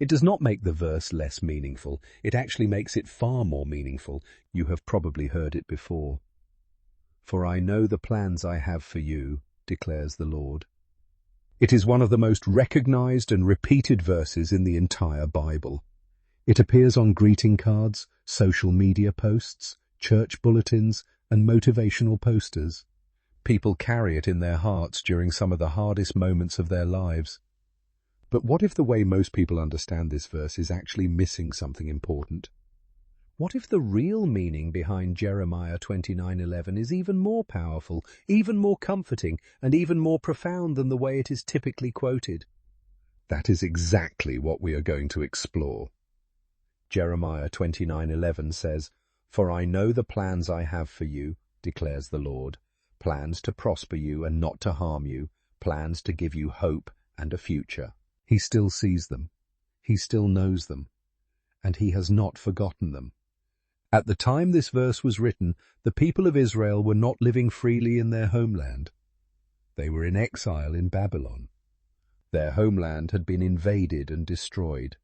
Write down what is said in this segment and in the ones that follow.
It does not make the verse less meaningful. It actually makes it far more meaningful. You have probably heard it before. "For I know the plans I have for you," declares the Lord. It is one of the most recognized and repeated verses in the entire Bible. It appears on greeting cards, social media posts, church bulletins, and motivational posters. People carry it in their hearts during some of the hardest moments of their lives. But what if the way most people understand this verse is actually missing something important? What if the real meaning behind Jeremiah 29:11 is even more powerful, even more comforting, and even more profound than the way it is typically quoted? That is exactly what we are going to explore. Jeremiah 29:11 says, "For I know the plans I have for you, declares the Lord, plans to prosper you and not to harm you, plans to give you hope and a future." He still sees them. He still knows them. And he has not forgotten them. At the time this verse was written, the people of Israel were not living freely in their homeland. They were in exile in Babylon. Their homeland had been invaded and destroyed.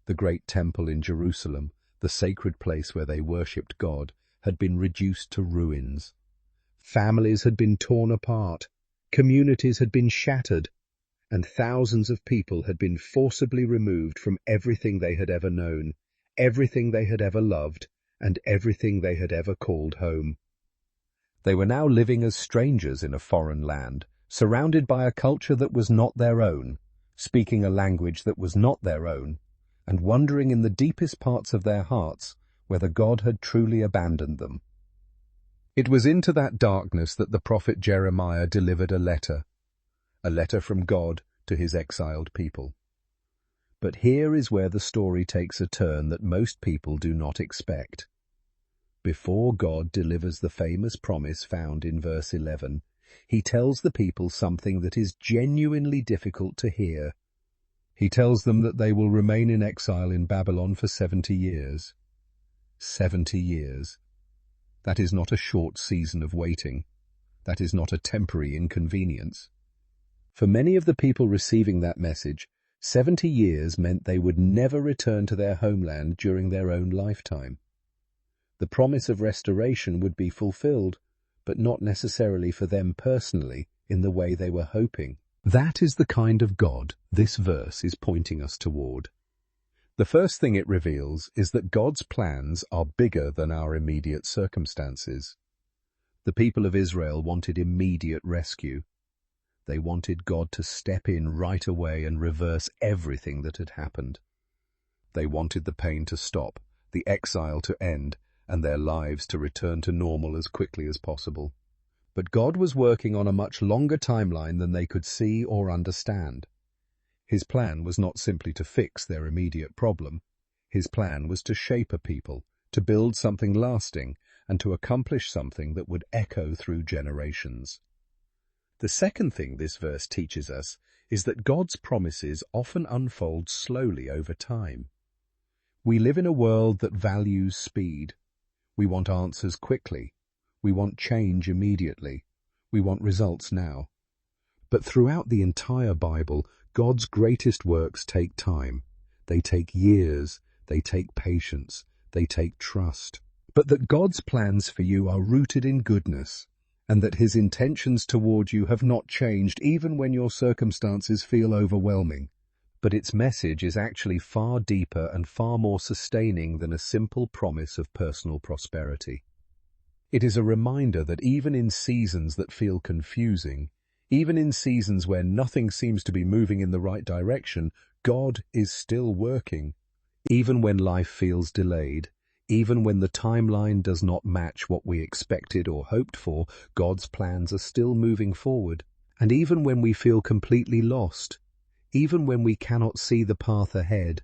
The great temple in Jerusalem, the sacred place where they worshipped God, had been reduced to ruins. Families had been torn apart, communities had been shattered, and thousands of people had been forcibly removed from everything they had ever known, everything they had ever loved, and everything they had ever called home. They were now living as strangers in a foreign land, surrounded by a culture that was not their own, speaking a language that was not their own, and wondering in the deepest parts of their hearts whether God had truly abandoned them. It was into that darkness that the prophet Jeremiah delivered a letter from God to his exiled people. But here is where the story takes a turn that most people do not expect. Before God delivers the famous promise found in verse 11, he tells the people something that is genuinely difficult to hear. He tells them that they will remain in exile in Babylon for 70 years. 70 years. That is not a short season of waiting. That is not a temporary inconvenience. For many of the people receiving that message, 70 years meant they would never return to their homeland during their own lifetime. The promise of restoration would be fulfilled, but not necessarily for them personally in the way they were hoping. That is the kind of God this verse is pointing us toward. The first thing it reveals is that God's plans are bigger than our immediate circumstances. The people of Israel wanted immediate rescue. They wanted God to step in right away and reverse everything that had happened. They wanted the pain to stop, the exile to end, and their lives to return to normal as quickly as possible. But God was working on a much longer timeline than they could see or understand. His plan was not simply to fix their immediate problem. His plan was to shape a people, to build something lasting, and to accomplish something that would echo through generations. The second thing this verse teaches us is that God's promises often unfold slowly over time. We live in a world that values speed. We want answers quickly. We want change immediately. We want results now. But throughout the entire Bible, God's greatest works take time. They take years. They take patience. They take trust. But that God's plans for you are rooted in goodness, and that his intentions toward you have not changed even when your circumstances feel overwhelming. But its message is actually far deeper and far more sustaining than a simple promise of personal prosperity. It is a reminder that even in seasons that feel confusing, even in seasons where nothing seems to be moving in the right direction, God is still working. Even when life feels delayed, even when the timeline does not match what we expected or hoped for, God's plans are still moving forward. And even when we feel completely lost, even when we cannot see the path ahead,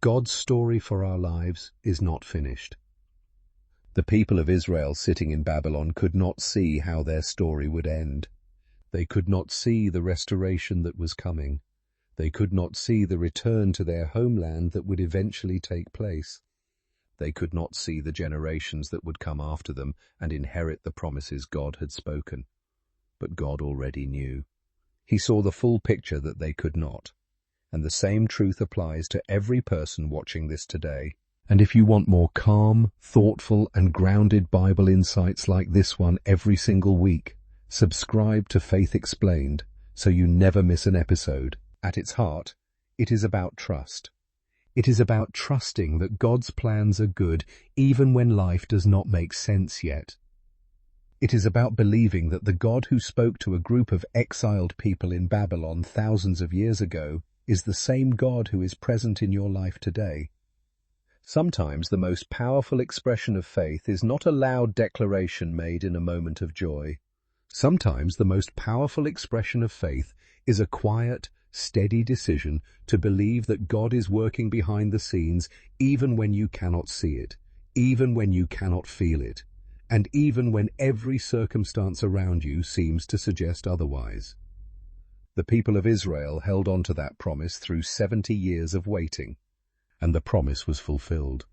God's story for our lives is not finished. The people of Israel sitting in Babylon could not see how their story would end. They could not see the restoration that was coming. They could not see the return to their homeland that would eventually take place. They could not see the generations that would come after them and inherit the promises God had spoken. But God already knew. He saw the full picture that they could not. And the same truth applies to every person watching this today. And if you want more calm, thoughtful, and grounded Bible insights like this one every single week, subscribe to Faith Explained so you never miss an episode. At its heart, it is about trust. It is about trusting that God's plans are good even when life does not make sense yet. It is about believing that the God who spoke to a group of exiled people in Babylon thousands of years ago is the same God who is present in your life today. Sometimes the most powerful expression of faith is not a loud declaration made in a moment of joy. Sometimes the most powerful expression of faith is a quiet, steady decision to believe that God is working behind the scenes even when you cannot see it, even when you cannot feel it, and even when every circumstance around you seems to suggest otherwise. The people of Israel held on to that promise through 70 years of waiting, and the promise was fulfilled.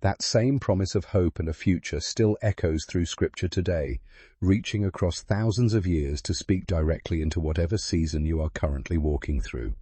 That same promise of hope and a future still echoes through Scripture today, reaching across thousands of years to speak directly into whatever season you are currently walking through.